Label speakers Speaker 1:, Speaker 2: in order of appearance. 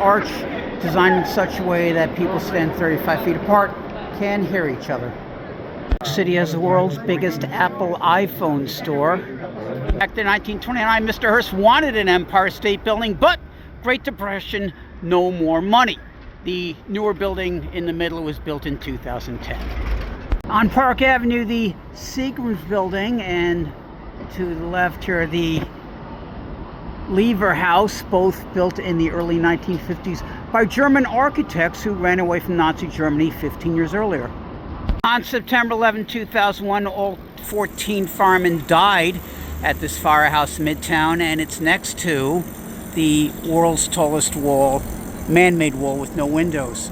Speaker 1: arch designed in such a way that people stand 35 feet apart can hear each other. The city has the world's biggest Apple iPhone store. Back in 1929, Mr. Hearst wanted an Empire State Building, but Great Depression, no more money. The newer building in the middle was built in 2010. On Park Avenue, the Seagram's building, and to the left here, the Lever House, both built in the early 1950s by German architects who ran away from Nazi Germany 15 years earlier. On September 11, 2001, all 14 firemen died at this firehouse Midtown, and it's next to the world's tallest wall, man-made wall with no windows.